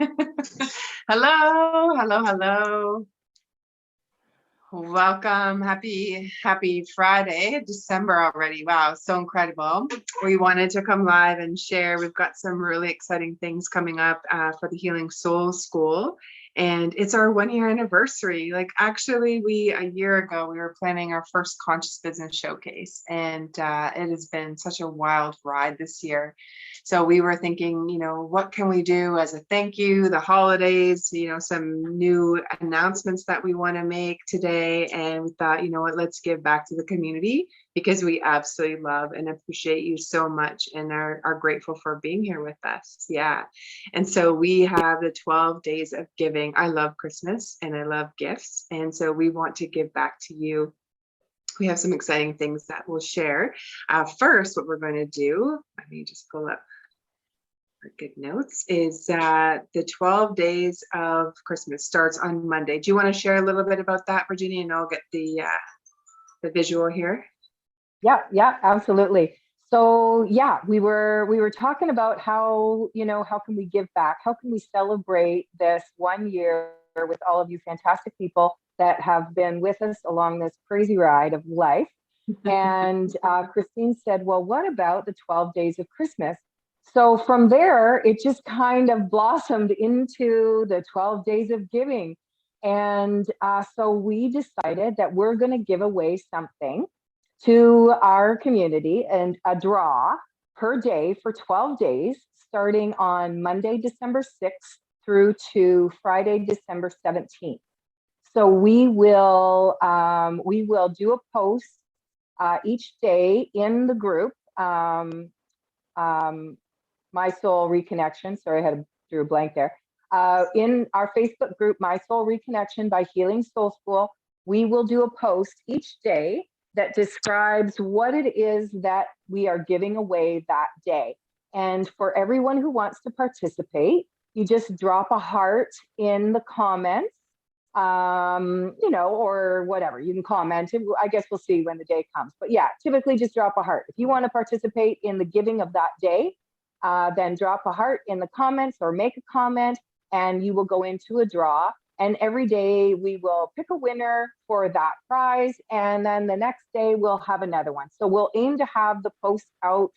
Hello, hello, hello. Welcome. Happy Friday, December already. Wow, so incredible. We wanted to come live and share. We've got some really exciting things coming up for the Healing Soul School. And it's our 1-year anniversary. Like actually, a year ago, we were planning our first conscious business showcase. And it has been such a wild ride this year. So we were thinking, what can we do as a thank you, the holidays, some new announcements that we want to make today. And we thought, what, let's give back to the community because we absolutely love and appreciate you so much and are grateful for being here with us. Yeah. And so we have the 12 days of giving. I love Christmas and I love gifts. And so we want to give back to you. We have some exciting things that we'll share. First, what we're going to do, let me just pull up our good notes, is the 12 days of Christmas starts on Monday. Do you want to share a little bit about that, Virginia? And I'll get the visual here. Yeah, absolutely. So yeah, we were talking about how can we give back? How can we celebrate this 1 year with all of you fantastic people that have been with us along this crazy ride of life? And Christine said, well, what about the 12 days of Christmas? So from there, it just kind of blossomed into the 12 days of giving. And so we decided that we're going to give away something to our community and a draw per day for 12 days, starting on Monday, December 6th through to Friday, December 17th. So we will do a post each day in the group, My Soul Reconnection. Sorry, I drew a blank there. In our Facebook group, My Soul Reconnection by Healing Soul School, we will do a post each day that describes what it is that we are giving away that day. And for everyone who wants to participate, you just drop a heart in the comments, or whatever. You can comment. I guess we'll see when the day comes. But yeah, typically just drop a heart. If you want to participate in the giving of that day, then drop a heart in the comments or make a comment, and you will go into a draw. And every day we will pick a winner for that prize. And then the next day we'll have another one. So we'll aim to have the post out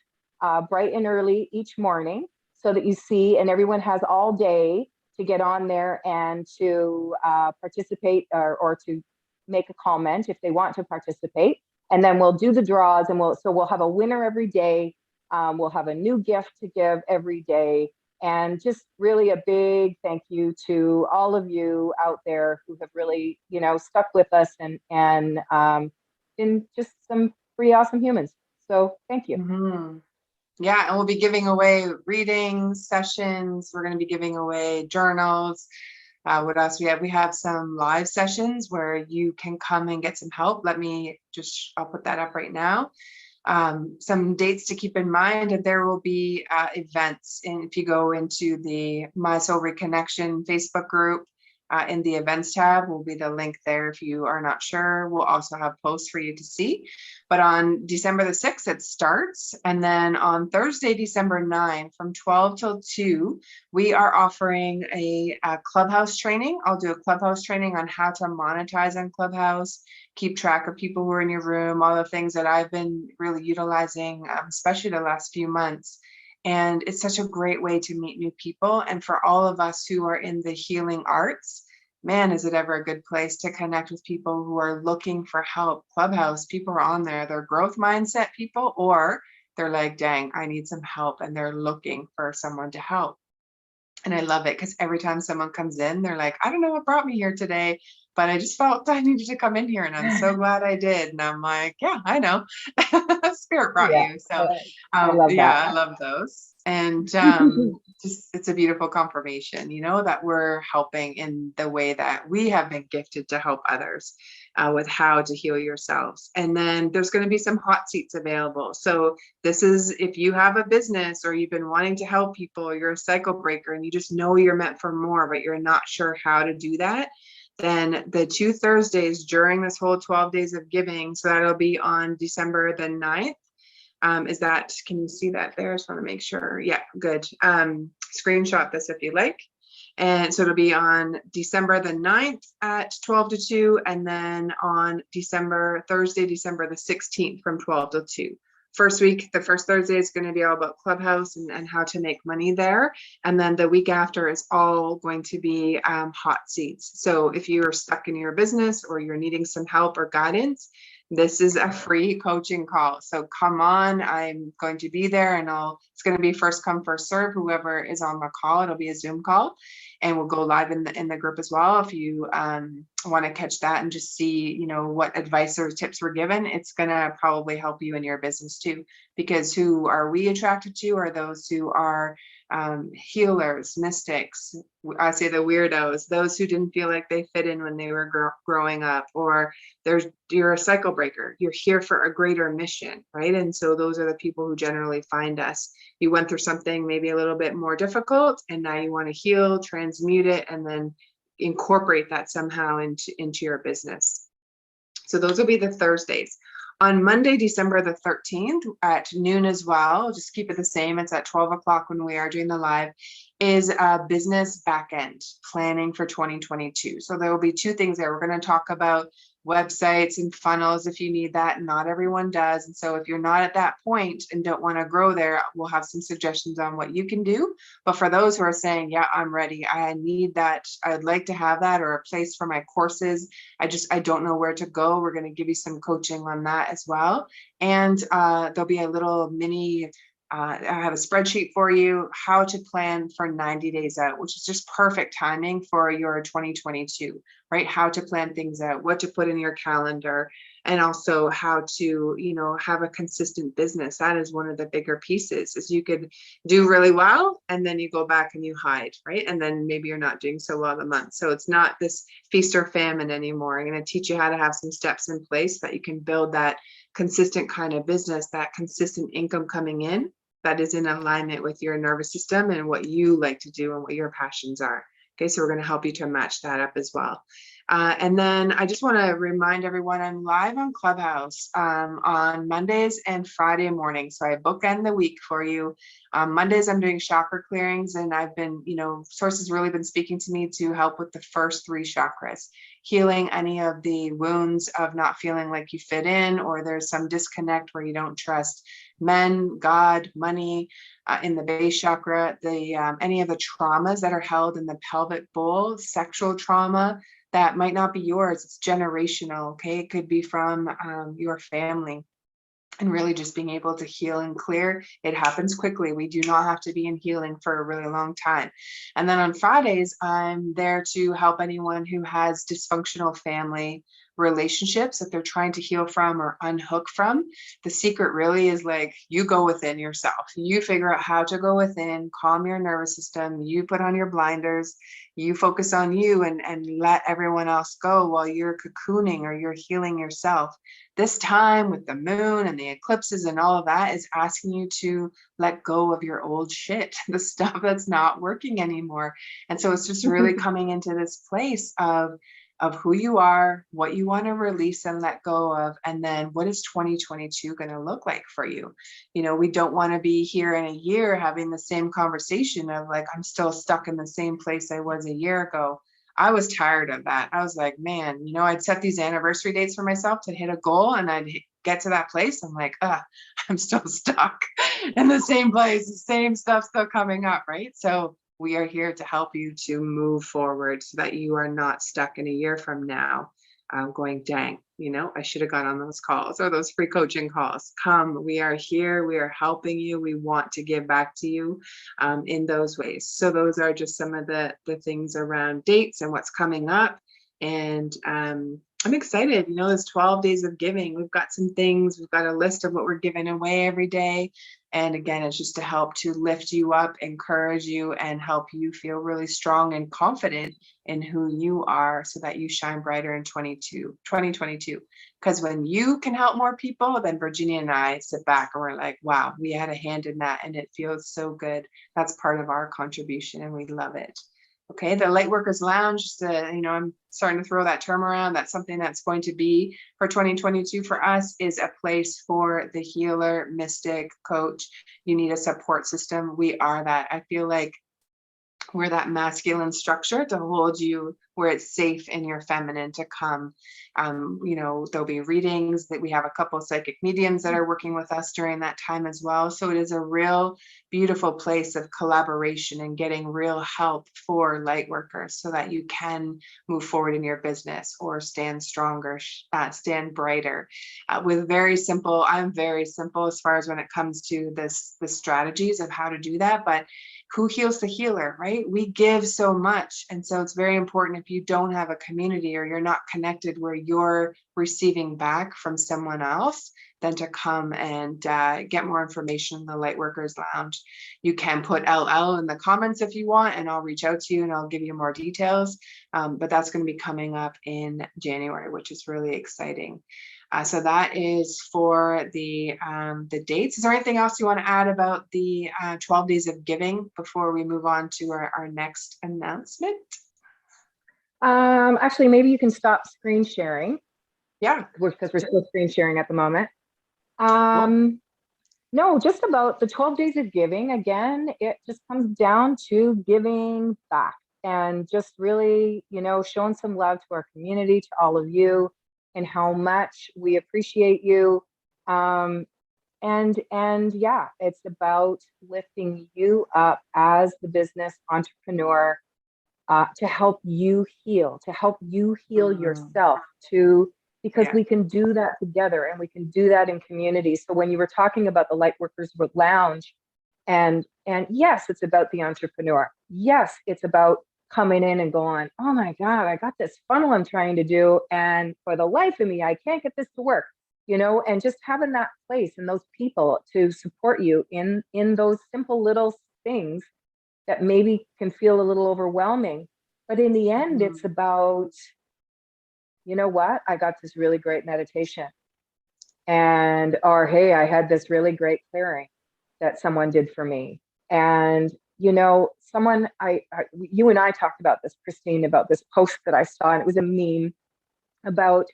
bright and early each morning so that you see, and everyone has all day to get on there and to participate or to make a comment if they want to participate. And then we'll do the draws, and we'll have a winner every day. We'll have a new gift to give every day. And just really a big thank you to all of you out there who have really, stuck with us and been just some pretty awesome humans. So thank you. Mm-hmm. Yeah, and we'll be giving away reading sessions. We're going to be giving away journals. What else we have? We have some live sessions where you can come and get some help. I'll put that up right now. Some dates to keep in mind, and there will be events. And if you go into the My Soul Reconnection Facebook group, in the events tab will be the link there if you are not sure. We'll also have posts for you to see. But on December the 6th, it starts. And then on Thursday, December 9th, from 12 till 2, we are offering a Clubhouse training. I'll do a Clubhouse training on how to monetize on Clubhouse, keep track of people who are in your room, all the things that I've been really utilizing, especially the last few months. And it's such a great way to meet new people. And for all of us who are in the healing arts, man, is it ever a good place to connect with people who are looking for help. Clubhouse, people are on there, they're growth mindset people, or they're like, dang, I need some help. And they're looking for someone to help. And I love it because every time someone comes in, they're like, I don't know what brought me here today, but I just felt I needed to come in here, and I'm so glad I did. And I'm like, yeah, I know. Spirit brought you. So I love that. I love those. And it's a beautiful confirmation, that we're helping in the way that we have been gifted to help others with how to heal yourselves. And then there's going to be some hot seats available. So this is if you have a business or you've been wanting to help people, or you're a cycle breaker and you just know you're meant for more, but you're not sure how to do that, then the 2 Thursdays during this whole 12 days of giving, so that'll be on December the 9th. Can you see that there? I just want to make sure. Yeah, good. Screenshot this if you like. And so it'll be on December the 9th at 12 to 2, and then on Thursday, December the 16th from 12 to 2. First week, the first Thursday is going to be all about Clubhouse and how to make money there. And then the week after is all going to be hot seats. So if you're stuck in your business or you're needing some help or guidance, this is a free coaching call. So come on, I'm going to be there, and it's going to be first come, first serve, whoever is on the call. It'll be a Zoom call, and we'll go live in the group as well. If you want to catch that and just see, what advice or tips were given, it's going to probably help you in your business too, because who are we attracted to are those who are healers, mystics. I say the weirdos, those who didn't feel like they fit in when they were growing up, or you're a cycle breaker. You're here for a greater mission, right? And so those are the people who generally find us. You went through something maybe a little bit more difficult, and now you want to heal, transmute it, and then incorporate that somehow into your business. So those will be the Thursdays. On Monday, December the 13th at noon as well, just keep it the same. It's at 12 o'clock when we are doing the live, is business backend planning for 2022. So there will be two things there. We're going to talk about websites and funnels if you need that. Not everyone does. And so if you're not at that point and don't want to grow there, we'll have some suggestions on what you can do. But for those who are saying, yeah, I'm ready, I need that, I'd like to have that, or a place for my courses, I don't know where to go, we're going to give you some coaching on that as well. And there'll be a little mini I have a spreadsheet for you, how to plan for 90 days out, which is just perfect timing for your 2022, right? How to plan things out, what to put in your calendar, and also how to, have a consistent business. That is one of the bigger pieces, is you could do really well and then you go back and you hide, right? And then maybe you're not doing so well a month. So it's not this feast or famine anymore. I'm going to teach you how to have some steps in place that you can build that consistent kind of business, that consistent income coming in, that is in alignment with your nervous system and what you like to do and what your passions are. Okay, so we're going to help you to match that up as well. And then I just want to remind everyone, I'm live on Clubhouse on Mondays and Friday mornings. So I bookend the week for you. Mondays, I'm doing chakra clearings, and I've been, sources really been speaking to me to help with the first 3 chakras, healing any of the wounds of not feeling like you fit in, or there's some disconnect where you don't trust men, God, money, in the base chakra, any of the traumas that are held in the pelvic bowl, sexual trauma that might not be yours, it's generational, okay? It could be from your family. And really just being able to heal and clear. It happens quickly. We do not have to be in healing for a really long time. And then on Fridays, I'm there to help anyone who has dysfunctional family relationships that they're trying to heal from or unhook from. The secret really is you go within yourself. You figure out how to go within, calm your nervous system, you put on your blinders, you focus on you and let everyone else go while you're cocooning or you're healing yourself. This time with the moon and the eclipses and all of that is asking you to let go of your old shit, the stuff that's not working anymore. And so it's just really coming into this place of who you are, what you want to release and let go of, and then what is 2022 going to look like for you? We don't want to be here in a year having the same conversation of I'm still stuck in the same place I was a year ago. I was tired of that. I was like, man, I'd set these anniversary dates for myself to hit a goal, and I'd get to that place. I'm like, I'm still stuck in the same place, the same stuff still coming up, right? So we are here to help you to move forward so that you are not stuck in a year from now going, dang, I should have got on those calls or those free coaching calls. Come, we are here. We are helping you. We want to give back to you in those ways. So those are just some of the things around dates and what's coming up. And I'm excited. There's 12 days of giving. We've got some things. We've got a list of what we're giving away every day. And again, it's just to help to lift you up, encourage you, and help you feel really strong and confident in who you are so that you shine brighter in 2022. Because when you can help more people, then Virginia and I sit back and we're like, wow, we had a hand in that and it feels so good. That's part of our contribution and we love it. Okay, the Lightworkers Lounge, I'm starting to throw that term around. That's something that's going to be for 2022 for us, is a place for the healer, mystic, coach. You need a support system. We are that. I feel like we're that masculine structure to hold you where it's safe in your feminine to come. You know, there'll be readings that we have a couple of psychic mediums that are working with us during that time as well. So it is a real beautiful place of collaboration and getting real help for light workers so that you can move forward in your business or stand stronger, stand brighter. With very simple, I'm very simple as far as when it comes to the strategies of how to do that, but who heals the healer, right? We give so much. And so it's very important if you don't have a community or you're not connected where you're receiving back from someone else, then to come and get more information in the Lightworkers Lounge. You can put LL in the comments if you want, and I'll reach out to you and I'll give you more details. But that's going to be coming up in January, which is really exciting. So that is for the dates. Is there anything else you want to add about the 12 Days of Giving before we move on to our next announcement? Actually, maybe you can stop screen sharing. Yeah. Because we're still screen sharing at the moment. No, just about the 12 Days of Giving. Again, it just comes down to giving back and just really, you know, showing some love to our community, to all of you, and how much we appreciate you. And yeah, it's about lifting you up as the business entrepreneur, to help you heal yourself, because we can do that together and we can do that in community. So when you were talking about the Lightworkers Lounge, and yes, it's about the entrepreneur. Yes, it's about coming in and going, oh my God, I got this funnel I'm trying to do, and for the life of me, I can't get this to work, you know, and just having that place and those people to support you in those simple little things that maybe can feel a little overwhelming. But in the end, it's about, you know what, I got this really great meditation, or hey, I had this really great clearing that someone did for me. And you know, you and I talked about this, Christine, about this post that I saw, and it was a meme about,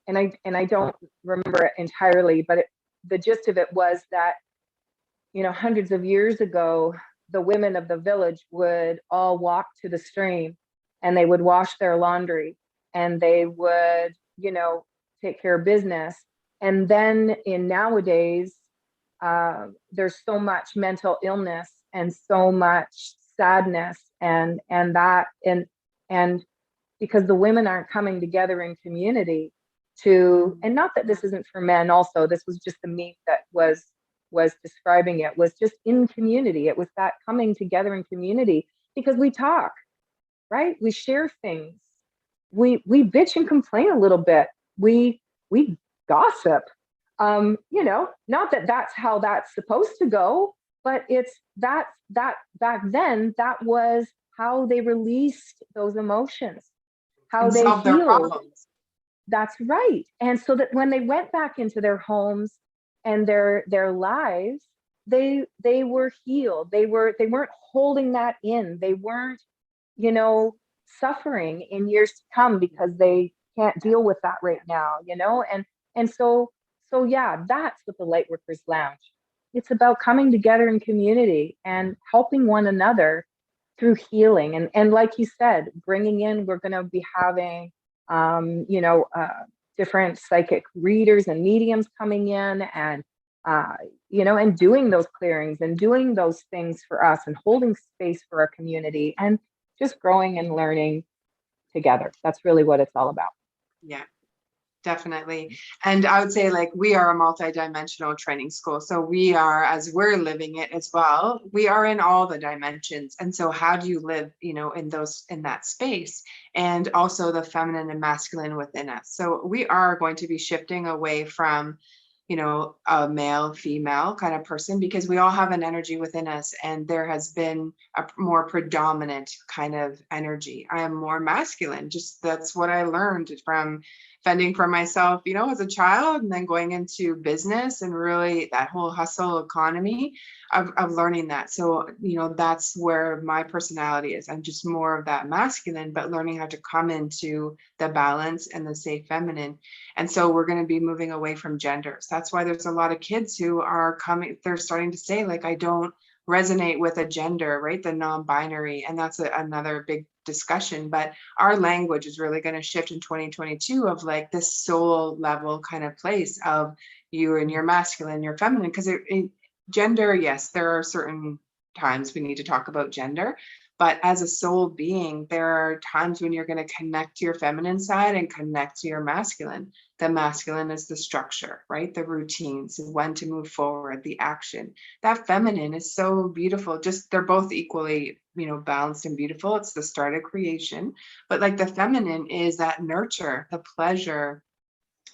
and I don't remember it entirely, but the gist of it was that, you know, hundreds of years ago, the women of the village would all walk to the stream and they would wash their laundry and they would, you know, take care of business. And then in nowadays, there's so much mental illness and so much sadness and because the women aren't coming together in community and not that this isn't for men also, this was just the meme that was describing it, was just in community. It was that coming together in community, because we talk, right? We share things. We bitch and complain a little bit. We gossip. You know, not that that's how that's supposed to go, but it's that back then, that was how they released those emotions, how they healed. That's right. And so that when they went back into their homes and their lives, they were healed. They weren't holding that in. They weren't, you know, suffering in years to come because they can't deal with that right now, you know? And so yeah, that's what the Lightworkers Lounge. It's about coming together in community and helping one another through healing. And like you said, bringing in, we're going to be having, you know, different psychic readers and mediums coming in and, you know, and doing those clearings and doing those things for us and holding space for our community and just growing and learning together. That's really what it's all about. Yeah. Definitely. And I would say, like, we are a multi-dimensional training school. So we are, as we're living it as well, we are in all the dimensions. And so how do you live, you know, in that space, and also the feminine and masculine within us? So we are going to be shifting away from, you know, a male, female kind of person, because we all have an energy within us, and there has been a more predominant kind of energy. I am more masculine. Just that's what I learned from fending for myself, you know, as a child, and then going into business and really that whole hustle economy of learning that. So, you know, that's where my personality is. I'm just more of that masculine, but learning how to come into the balance and the safe feminine. And so we're going to be moving away from genders. That's why there's a lot of kids who are coming, they're starting to say, like, I don't resonate with a gender, right? The non-binary, and that's another big discussion. But our language is really going to shift in 2022 of like this soul level kind of place of you and your masculine, your feminine, because gender, yes, there are certain times we need to talk about gender, but as a soul being, there are times when you're going to connect to your feminine side and connect to your masculine. The masculine is the structure, right? The routines, when to move forward, the action. That feminine is so beautiful. Just they're both equally, balanced and beautiful. It's the start of creation. But like the feminine is that nurture, the pleasure,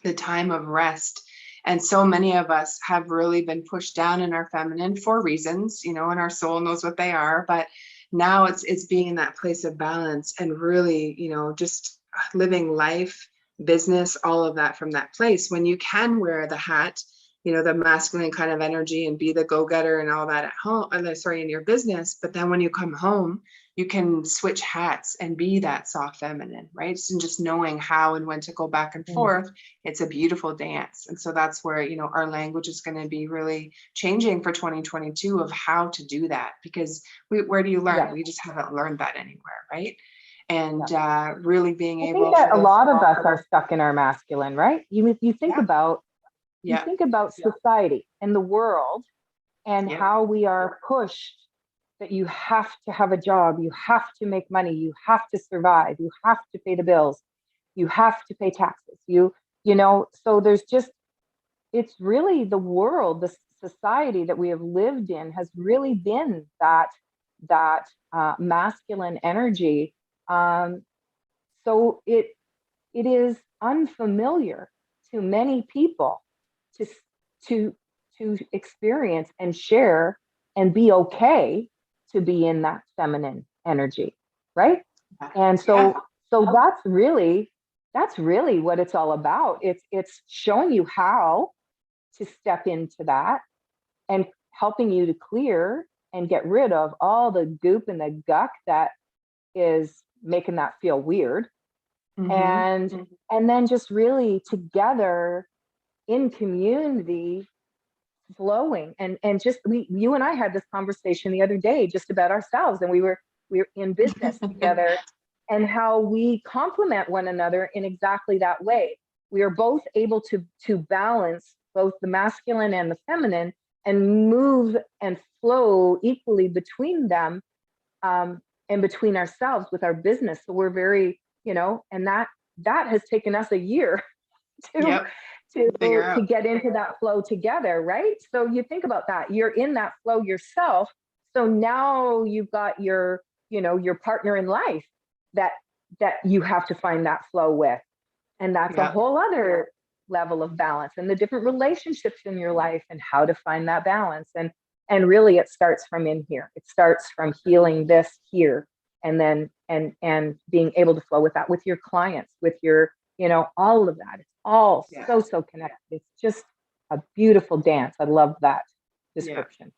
the time of rest. And so many of us have really been pushed down in our feminine for reasons, and our soul knows what they are. But now it's being in that place of balance and really, just living life, business, all of that from that place when you can wear the hat, the masculine kind of energy and be the go-getter and all that at home, in your business. But then when you come home, you can switch hats and be that soft feminine, right? And just knowing how and when to go back and forth, it's a beautiful dance. And so that's where, our language is going to be really changing for 2022 of how to do that, because where do you learn? Yeah. We just haven't learned that anywhere, right? And really being I able think that for a lot of us are stuck in our masculine, right? You think about society and the world and how we are pushed that you have to have a job, you have to make money, you have to survive, you have to pay the bills, you have to pay taxes, so there's just, it's really the world, the society that we have lived in has really been that masculine energy. So it is unfamiliar to many people to experience and share and be okay to be in that feminine energy, right? And so that's really what it's all about. It's showing you how to step into that and helping you to clear and get rid of all the goop and the guck that is making that feel weird. And then just really together in community flowing and just you and I had this conversation the other day just about ourselves, and we were in business together and how we complement one another in exactly that way. We are both able to balance both the masculine and the feminine and move and flow equally between them, and between ourselves with our business. So we're very, and that has taken us a year to get into that flow together, right? So you think about that, you're in that flow yourself. So now you've got your partner in life that you have to find that flow with. And that's a whole other level of balance, and the different relationships in your life and how to find that balance. And really it starts from in here. It starts from healing this here, and then and being able to flow with that with your clients, with your, all of that. It's all so connected. It's just a beautiful dance. I love that description.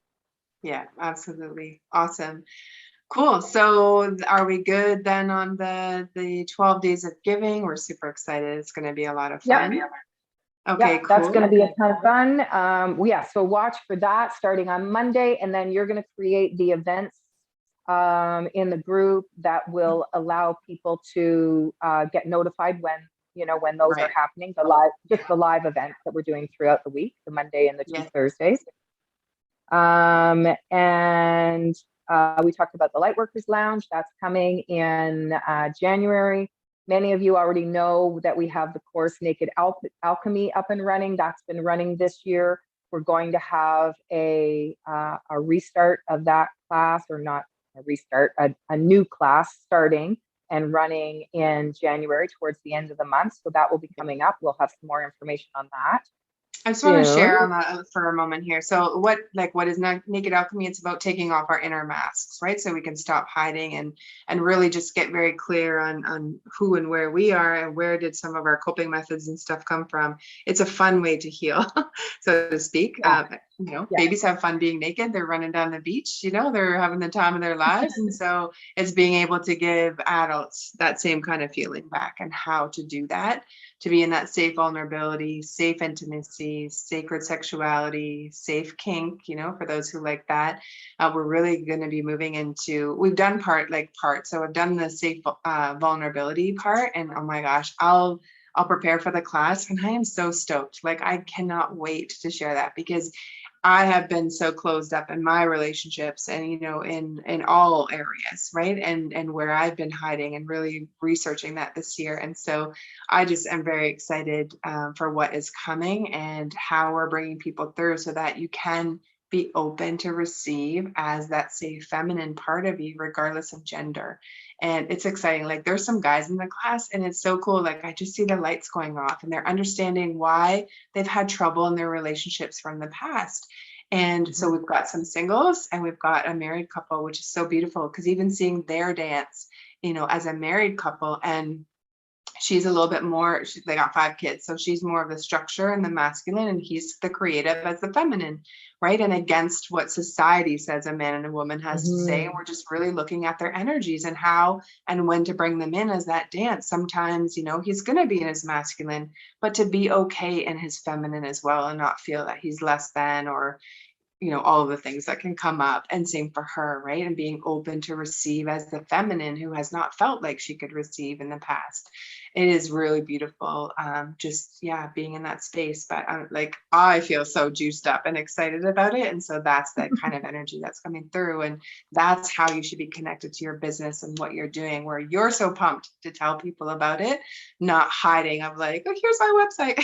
Yeah, absolutely. Awesome. Cool. So are we good then on the 12 days of giving? We're super excited. It's going to be a lot of fun. Yeah. Okay, cool. That's going to be a ton of fun. So watch for that starting on Monday, and then you're going to create the events in the group that will allow people to get notified when those are happening, the live events that we're doing throughout the week, the Monday and the 2 Thursdays. And we talked about the Lightworkers Lounge. That's coming in January. Many of you already know that we have the course Naked Alchemy up and running. That's been running this year. We're going to have a restart of that class, or not a restart, a new class starting and running in January towards the end of the month. So that will be coming up. We'll have some more information on that. I just want to share on that for a moment here. So what is Naked Alchemy? It's about taking off our inner masks, right? So we can stop hiding and really just get very clear on who and where we are and where did some of our coping methods and stuff come from. It's a fun way to heal, so to speak. Yeah. babies have fun being naked. They're running down the beach, they're having the time of their lives. And so it's being able to give adults that same kind of feeling back, and how to do that, to be in that safe vulnerability, safe intimacy, sacred sexuality, safe kink, for those who like that. We're really going to be moving into, we've done part. So I've done the safe vulnerability part, and oh my gosh, I'll prepare for the class, and I am so stoked. Like, I cannot wait to share that, because I have been so closed up in my relationships, and in all areas, right? And where I've been hiding, and really researching that this year. And so I just am very excited for what is coming, and how we're bringing people through, so that you can be open to receive as that safe feminine part of you, regardless of gender. And it's exciting. Like, there's some guys in the class, and it's so cool. Like, I just see the lights going off, and they're understanding why they've had trouble in their relationships from the past. And so we've got some singles, and we've got a married couple, which is so beautiful, because even seeing their dance, as a married couple, and she's a little bit more, they got 5 kids. So she's more of the structure and the masculine, and he's the creative as the feminine, right? And against what society says a man and a woman has to say. And we're just really looking at their energies, and how and when to bring them in as that dance. Sometimes, he's going to be in his masculine, but to be okay in his feminine as well, and not feel that he's less than, or all of the things that can come up. And same for her, right? And being open to receive as the feminine, who has not felt like she could receive in the past. It is really beautiful. Just, yeah, being in that space. But I feel so juiced up and excited about it. And so that's the kind of energy that's coming through. And that's how you should be connected to your business and what you're doing, where you're so pumped to tell people about it, not hiding of like, oh, here's my website.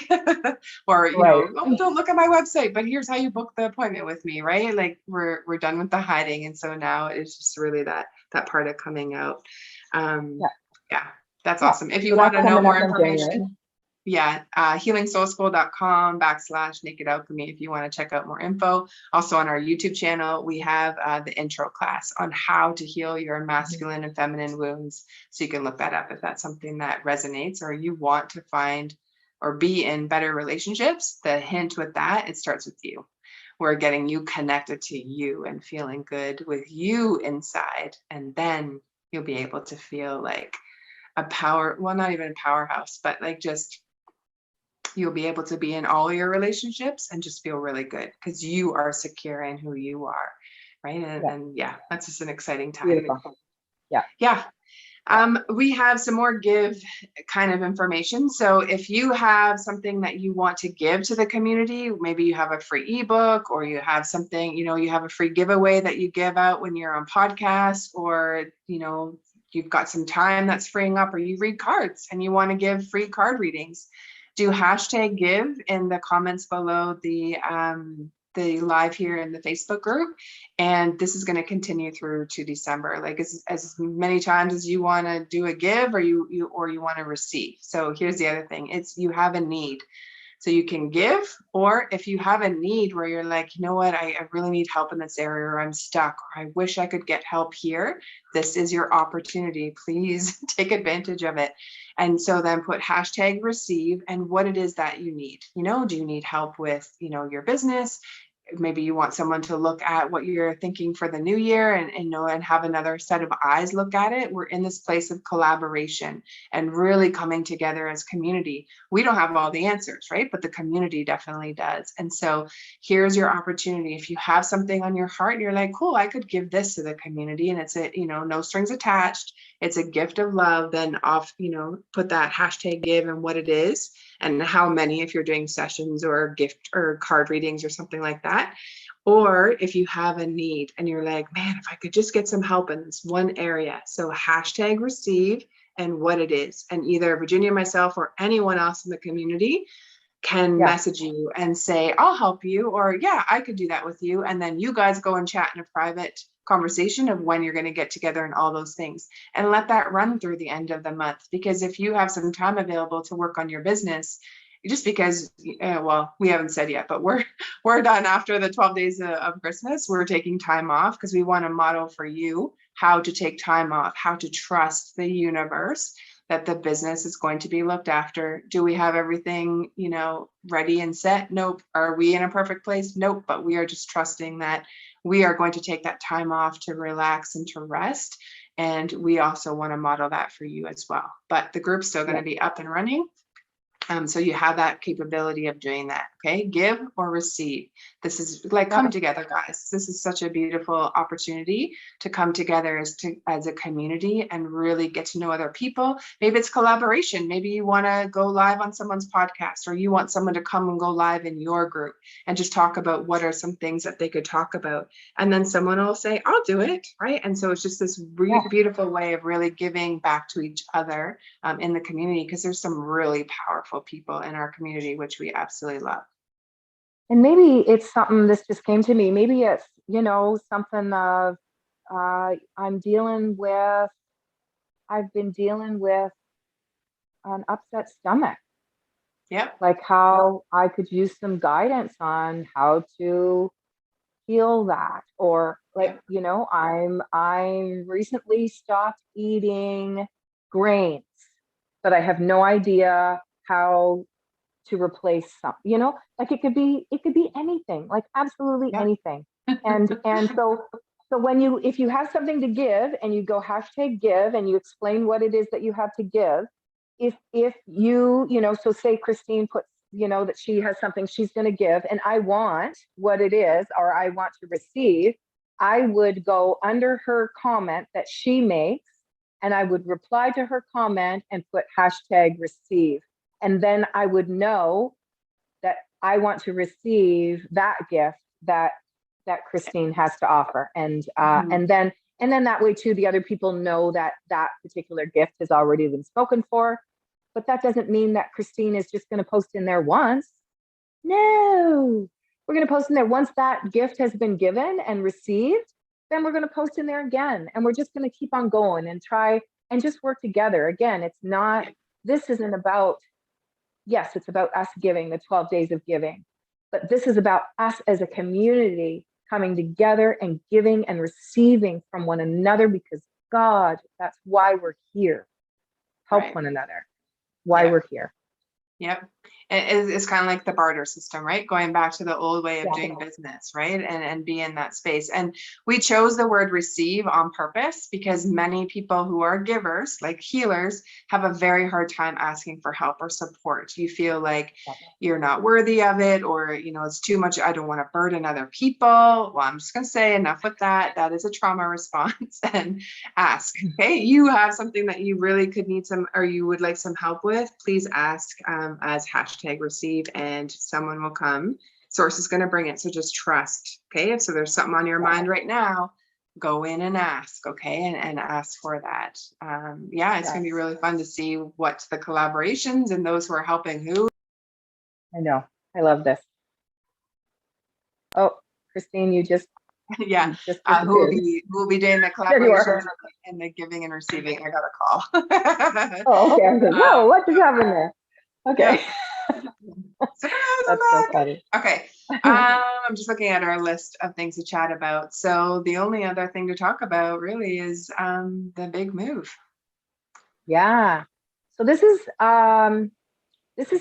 Or, oh, don't look at my website, but here's how you book the appointment with me, right? Like, we're done with the hiding. And so now it's just really that part of coming out. Yeah, that's awesome. If you want to know more information, healingsoulschool.com/naked alchemy, if you want to check out more info. Also on our YouTube channel, we have the intro class on how to heal your masculine and feminine wounds. So you can look that up if that's something that resonates, or you want to find or be in better relationships. The hint with that, it starts with you. We're getting you connected to you and feeling good with you inside. And then you'll be able to feel like a not even a powerhouse, but like, just, you'll be able to be in all your relationships and just feel really good, because you are secure in who you are. Right. And yeah, that's just an exciting time. Beautiful. Yeah. We have some more give kind of information. So if you have something that you want to give to the community, maybe you have a free ebook, or you have something, you have a free giveaway that you give out when you're on podcasts, or, you've got some time that's freeing up, or you read cards and you want to give free card readings, do #give in the comments below the live here in the Facebook group. And this is going to continue through to December, like as many times as you want to do a give, or you want to receive. So here's the other thing. It's, you have a need. So you can give, or if you have a need where you're like, you know what, I really need help in this area, or I'm stuck, or I wish I could get help here, this is your opportunity. Please take advantage of it. And so then put #receive and what it is that you need. Do you need help with, your business? Maybe you want someone to look at what you're thinking for the new year, and have another set of eyes look at it. We're in this place of collaboration and really coming together as community. We don't have all the answers, right? But the community definitely does. And so here's your opportunity. If you have something on your heart and you're like, cool, I could give this to the community, and it's no strings attached, it's a gift of love, then put that #give and what it is, and how many, if you're doing sessions or gift or card readings or something like that. Or if you have a need and you're like, man, if I could just get some help in this one area. So #receive and what it is. And either Virginia, myself, or anyone else in the community can message you and say, I'll help you, or yeah, I could do that with you. And then you guys go and chat in a private conversation of when you're going to get together and all those things, and let that run through the end of the month. Because if you have some time available to work on your business, just because, well, we haven't said yet, but we're done after the 12 days of Christmas. We're taking time off because we want to model for you how to take time off, how to trust the universe, that the business is going to be looked after. Do we have everything, ready and set? Nope. Are we in a perfect place? Nope. But we are just trusting that we are going to take that time off to relax and to rest. And we also want to model that for you as well. But the group's still going to be up and running. So you have that capability of doing that. Okay. Give or receive. This is like, come together, guys. This is such a beautiful opportunity to come together as a community and really get to know other people. Maybe it's collaboration. Maybe you want to go live on someone's podcast, or you want someone to come and go live in your group and just talk about what are some things that they could talk about. And then someone will say, I'll do it. Right. And so it's just this really beautiful way of really giving back to each other in the community, because there's some really powerful people in our community, which we absolutely love. And maybe it's something, this just came to me, maybe it's, something of, I've been dealing with an upset stomach. Yep. Like how I could use some guidance on how to heal that. Or like, I'm recently stopped eating grains, but I have no idea how to replace some, like it could be anything, like absolutely anything. And so if you have something to give and you go #give and you explain what it is that you have to give, if you, so say Christine puts, that she has something she's going to give and I want what it is, or I want to receive, I would go under her comment that she makes and I would reply to her comment and put #receive. And then I would know that I want to receive that gift that Christine has to offer. And and then that way too, the other people know that that particular gift has already been spoken for. But that doesn't mean that Christine is just going to post in there once. No, we're going to post in there once that gift has been given and received. Then we're going to post in there again, and we're just going to keep on going and try and just work together. Again, it's not. This isn't about. Yes, it's about us giving, the 12 days of giving, but this is about us as a community coming together and giving and receiving from one another, because God, that's why we're here. Help one another. Why we're here. Yep. It's kind of like the barter system, right? Going back to the old way of doing business, right? And be in that space. And we chose the word receive on purpose because many people who are givers, like healers, have a very hard time asking for help or support. You feel like you're not worthy of it, or, it's too much. I don't want to burden other people. Well, I'm just going to say enough with that. That is a trauma response. And ask, hey, you have something that you really could need some, or you would like some help with, please ask as #receive, and someone will come. Source is going to bring it. So just trust. Okay. So there's something on your mind right now, go in and ask. Okay. And ask for that. It's going to be really fun to see what the collaborations and those who are helping who. I know. I love this. Oh, Christine, you just. Yeah. Who will be doing the collaboration and the giving and receiving? I got a call. Oh, okay. Whoa, what just happened there? Okay. Yeah. That's so funny. Okay. I'm just looking at our list of things to chat about. So the only other thing to talk about really is the big move. Yeah. So this is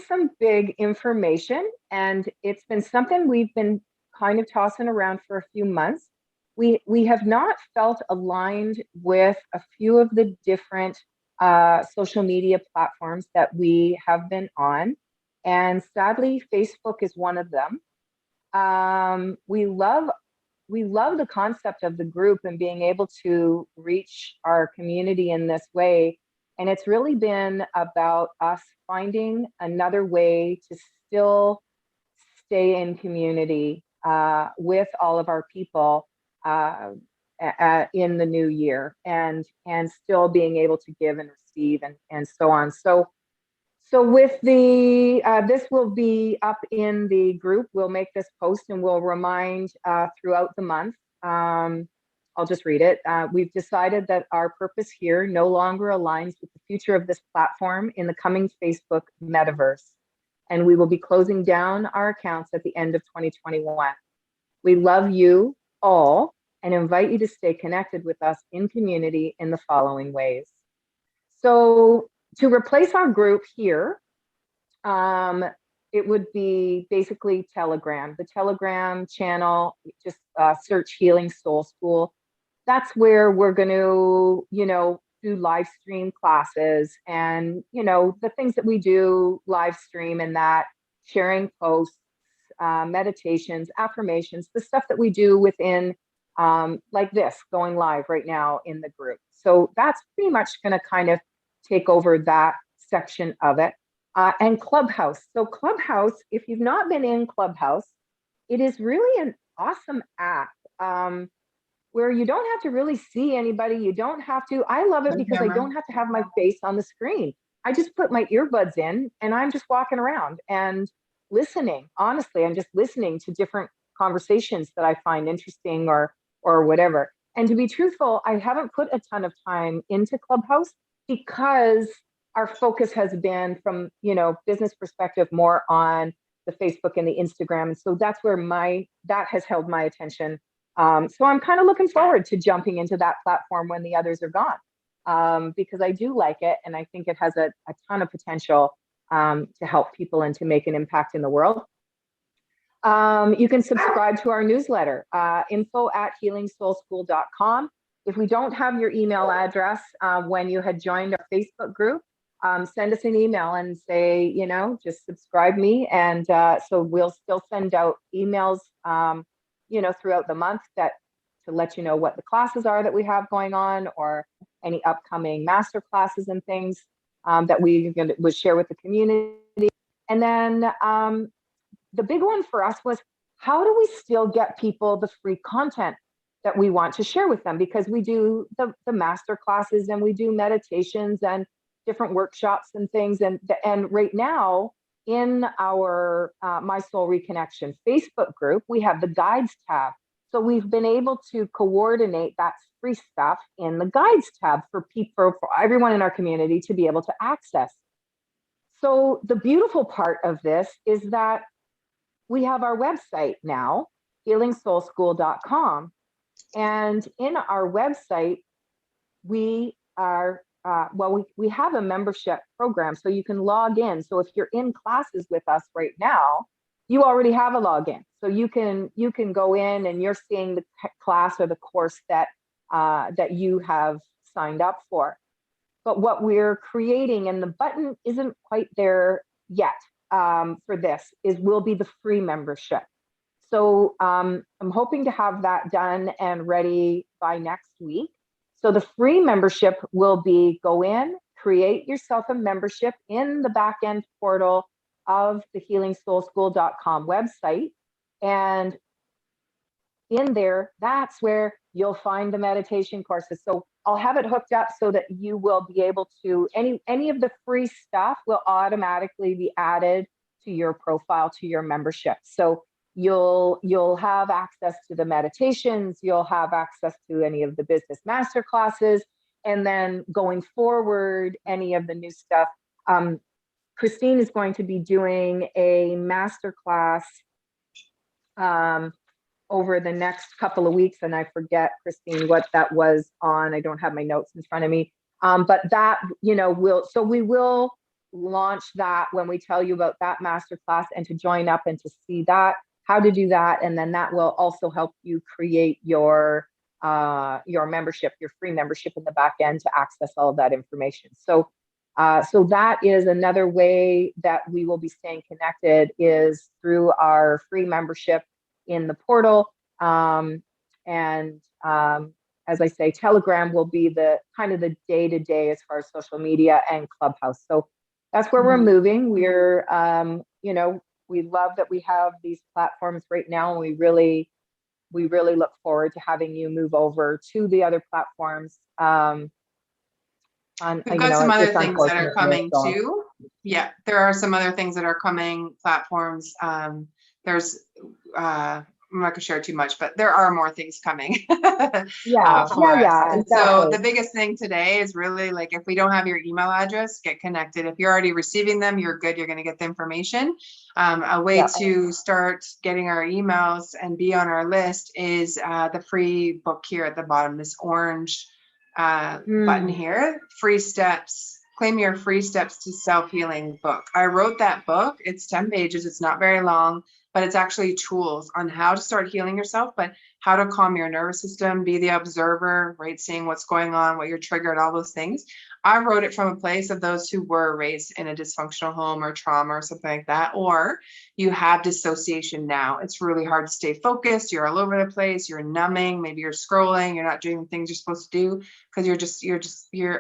some big information, and it's been something we've been kind of tossing around for a few months. We have not felt aligned with a few of the different social media platforms that we have been on. And sadly, Facebook is one of them. We love the concept of the group and being able to reach our community in this way. And it's really been about us finding another way to still stay in community with all of our people in the new year, and still being able to give and receive and so on. So with the, this will be up in the group. We'll make this post and we'll remind throughout the month. I'll just read it. We've decided that our purpose here no longer aligns with the future of this platform in the coming Facebook metaverse, and we will be closing down our accounts at the end of 2021. We love you all and invite you to stay connected with us in community in the following ways. So to replace our group here, it would be basically Telegram. The Telegram channel, just search Healing Soul School. That's where we're going to, do live stream classes and, the things that we do live stream, and that sharing posts, meditations, affirmations, the stuff that we do within like this going live right now in the group. So that's pretty much going to kind of take over that section of it. And Clubhouse. So Clubhouse, if you've not been in Clubhouse, it is really an awesome app where you don't have to really see anybody. You don't have to. I love it because I don't have to have my face on the screen. I just put my earbuds in and I'm just walking around and listening. Honestly, I'm just listening to different conversations that I find interesting or whatever. And to be truthful, I haven't put a ton of time into Clubhouse because our focus has been from, business perspective more on the Facebook and the Instagram. And so that's where that has held my attention. So I'm kind of looking forward to jumping into that platform when the others are gone, because I do like it. And I think it has a ton of potential to help people and to make an impact in the world. You can subscribe to our newsletter, info@healingsoulschool.com. If we don't have your email address when you had joined our Facebook group, send us an email and say, just subscribe me. And so we'll still send out emails, throughout the month to let you know what the classes are that we have going on, or any upcoming master classes and things that we would share with the community. And then the big one for us was, how do we still get people the free content that we want to share with them? Because we do the master classes and we do meditations and different workshops and things. And right now in our My Soul Reconnection Facebook group, we have the guides tab. So we've been able to coordinate that free stuff in the guides tab for people, for everyone in our community to be able to access. So the beautiful part of this is that we have our website now, healingsoulschool.com. And in our website, we are, we have a membership program, so you can log in. So if you're in classes with us right now, you already have a login. So you can go in and you're seeing the class or the course that you have signed up for. But what we're creating, and the button isn't quite there yet for this, will be the free membership. So I'm hoping to have that done and ready by next week. So the free membership will be, go in, create yourself a membership in the back-end portal of the healingsoulschool.com website. And in there, that's where you'll find the meditation courses. So I'll have it hooked up so that you will be able to, any of the free stuff will automatically be added to your profile, to your membership. So you'll have access to the meditations, you'll have access to any of the business master classes, and then going forward, any of the new stuff. Christine is going to be doing a master class over the next couple of weeks, and I forget, Christine, what that was on. I don't have my notes in front of me, but that, we will launch that when we tell you about that master class, and to join up and to see that, how to do that. And then that will also help you create your membership, your free membership in the back end to access all of that information. So that is another way that we will be staying connected, is through our free membership in the portal. As I say, Telegram will be the kind of the day-to-day as far as social media, and Clubhouse. So that's where we're moving. We're, we love that we have these platforms right now, and we really look forward to having you move over to the other platforms. We've got some other things that are coming too. Yeah, there are some other things that are coming, platforms. There's, I'm not gonna share too much, but there are more things coming. Yeah, for us. And exactly. so the biggest thing today is really, like, if we don't have your email address, get connected. If you're already receiving them, you're good. You're going to get the information. A way to start getting our emails and be on our list is the free book here at the bottom, this orange button here, Free Steps Claim Your Free Steps to Self-Healing book. I wrote that book. It's 10 pages. It's not very long, but it's actually tools on how to start healing yourself, but how to calm your nervous system, be the observer, right? Seeing what's going on, what you're triggered, all those things. I wrote it from a place of those who were raised in a dysfunctional home or trauma or something like that, or you have dissociation now. It's really hard to stay focused. You're all over the place. You're numbing. Maybe you're scrolling. You're not doing the things you're supposed to do because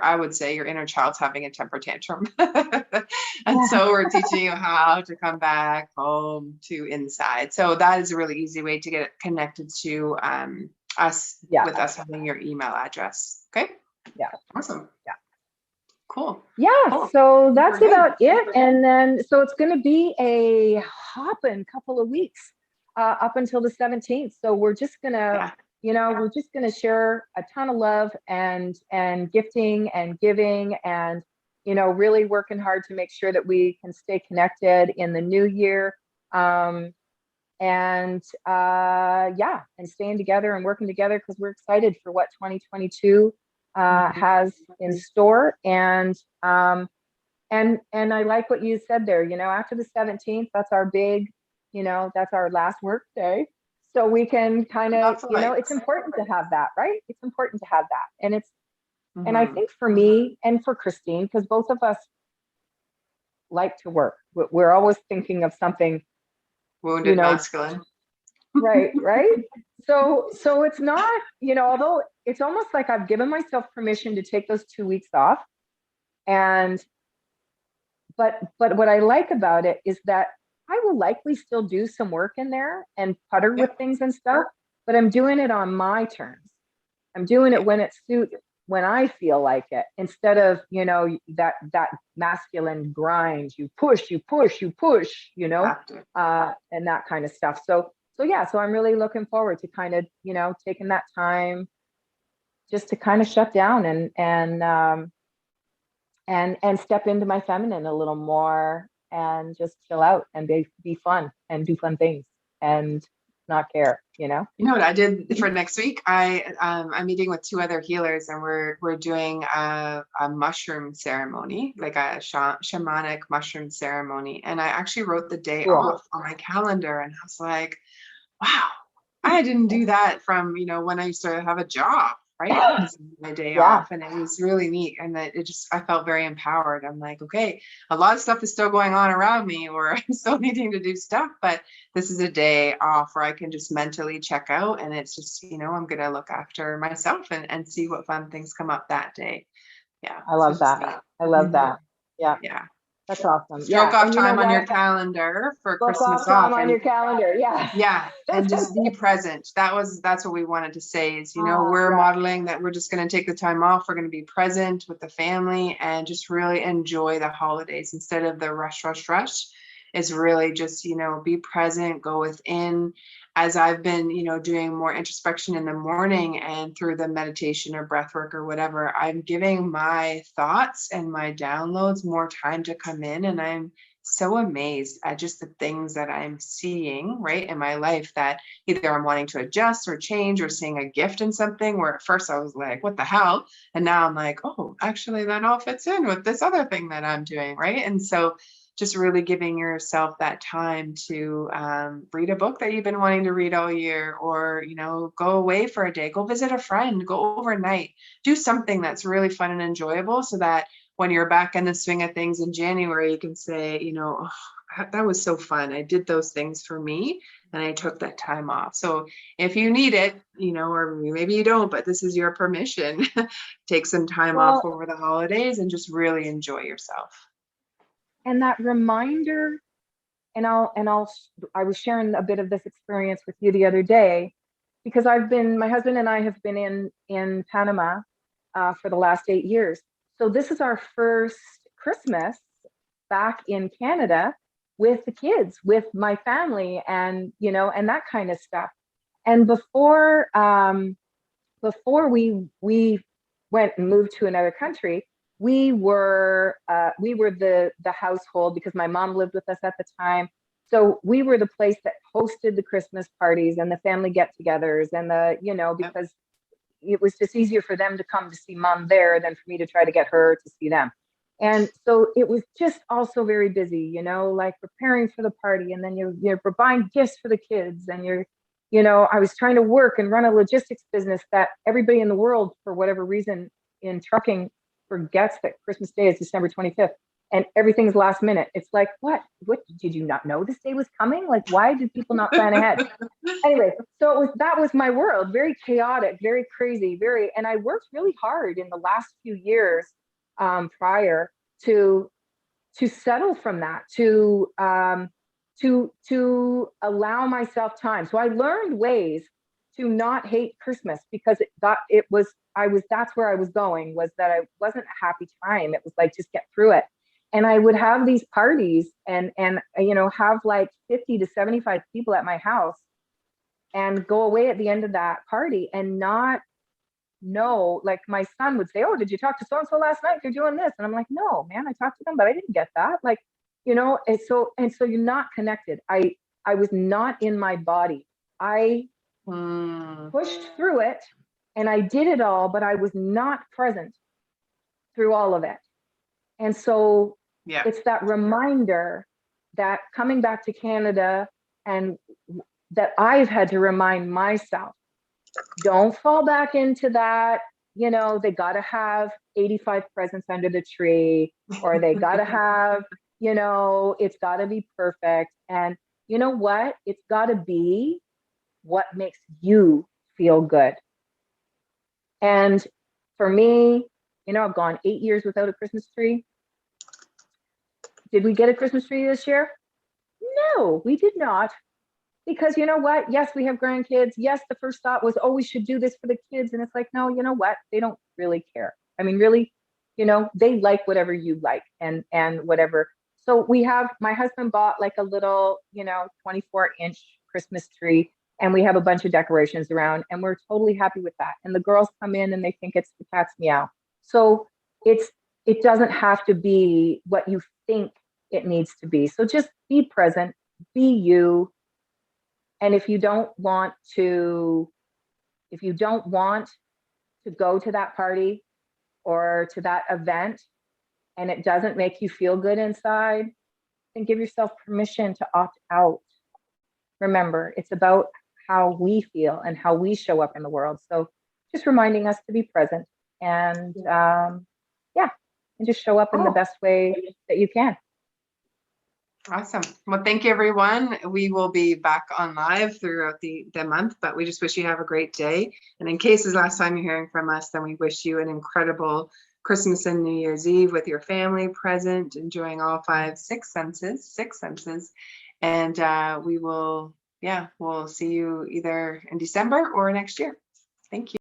I would say your inner child's having a temper tantrum. And so we're teaching you how to come back home to inside. So that is a really easy way to get connected to us with us having your email address. Okay. Yeah. Awesome. Yeah. Cool. Yeah. Cool. So that's about it. And then, so it's going to be a hopping couple of weeks up until the 17th. So we're just going to, we're just going to share a ton of love and gifting and giving and, really working hard to make sure that we can stay connected in the new year. And staying together and working together because we're excited for what 2022 has in store. And I like what you said there, after the 17th, that's our big, that's our last work day. So we can kind of, it's important to have that, right? It's important to have that. And and I think for me and for Christine, because both of us like to work, we're always thinking of something wounded masculine. Right. So it's not, although it's almost like I've given myself permission to take those 2 weeks off. But what I like about it is that I will likely still do some work in there and putter with things and stuff, but I'm doing it on my terms. I'm doing it when it suits, when I feel like it, instead of, that masculine grind, you push, and that kind of stuff. So I'm really looking forward to kind of, taking that time just to kind of shut down and step into my feminine a little more and just chill out and be fun and do fun things and not care, You know what I did for next week? I'm meeting with 2 other healers and we're doing a mushroom ceremony, like a shamanic mushroom ceremony. And I actually wrote the day off on my calendar and I was like, wow, I didn't do that from, when I used to have a job, right? This is my day off. And it was really neat. And I felt very empowered. I'm like, okay, a lot of stuff is still going on around me or I'm still needing to do stuff, but this is a day off where I can just mentally check out. And it's just, I'm going to look after myself and see what fun things come up that day. Yeah. I love that. I love that. Yeah. Yeah. That's awesome. Stroke off time on your calendar for Christmas off. On your calendar. Yeah. Yeah. And just be present. That's what we wanted to say is, we're modeling that we're just going to take the time off. We're going to be present with the family and just really enjoy the holidays instead of the rush. Is really just, be present, go within. As I've been, doing more introspection in the morning and through the meditation or breath work or whatever, I'm giving my thoughts and my downloads more time to come in. And I'm so amazed at just the things that I'm seeing, right, in my life that either I'm wanting to adjust or change or seeing a gift in something where at first I was like, what the hell? And now I'm like, oh, actually that all fits in with this other thing that I'm doing, right? And so just really giving yourself that time to read a book that you've been wanting to read all year, or, go away for a day, go visit a friend, go overnight, do something that's really fun and enjoyable so that when you're back in the swing of things in January, you can say, oh, that was so fun. I did those things for me and I took that time off. So if you need it, or maybe you don't, but this is your permission, take some time off over the holidays and just really enjoy yourself. And that reminder, I was sharing a bit of this experience with you the other day, because my husband and I have been in Panama for the last 8 years. So this is our first Christmas back in Canada with the kids, with my family and, and that kind of stuff. And before we went and moved to another country, we were the household, because my mom lived with us at the time. So we were the place that hosted the Christmas parties and the family get-togethers and because it was just easier for them to come to see mom there than for me to try to get her to see them. And so it was just also very busy, you know, like preparing for the party, and then you're buying gifts for the kids, and I was trying to work and run a logistics business that everybody in the world, for whatever reason, in trucking, forgets that Christmas Day is December 25th, and everything's last minute. It's like, what did you not know this day was coming? Like, why did people not plan ahead? Anyway, so that was my world, very chaotic, very crazy, and I worked really hard in the last few years prior to settle from that, to allow myself time. So I learned ways to not hate Christmas, because that's where I was going, was that I wasn't a happy time. It was like, just get through it. And I would have these parties and have like 50 to 75 people at my house, and go away at the end of that party and not know. Like, my son would say, "Oh, did you talk to so and so last night? They're doing this." And I'm like, "No, man, I talked to them, but I didn't get that." Like, and so you're not connected. I was not in my body. I pushed through it, and I did it all, but I was not present through all of it. And so it's that reminder that coming back to Canada, and that I've had to remind myself, don't fall back into that. They got to have 85 presents under the tree, or they got to have, it's got to be perfect. And you know what? It's got to be what makes you feel good. And for me, I've gone 8 years without a Christmas tree. Did we get a Christmas tree this year? No, we did not. Because you know what? Yes, we have grandkids. Yes, the first thought was, oh, we should do this for the kids. And it's like, no, you know what? They don't really care. I mean, really, they like whatever you like, and whatever. So my husband bought like a little, 24-inch Christmas tree, and we have a bunch of decorations around, and we're totally happy with that. And the girls come in and they think it's the cat's meow. So it doesn't have to be what you think it needs to be. So just be present, be you. And if you don't want to go to that party or to that event, and it doesn't make you feel good inside, then give yourself permission to opt out. Remember, it's about how we feel and how we show up in the world. So just reminding us to be present, and and just show up in the best way that you can. Awesome. Well, thank you, everyone. We will be back on live throughout the month, but we just wish you have a great day. And in case it's last time you're hearing from us, then we wish you an incredible Christmas and New Year's Eve with your family present, enjoying all six senses. And we'll see you either in December or next year. Thank you.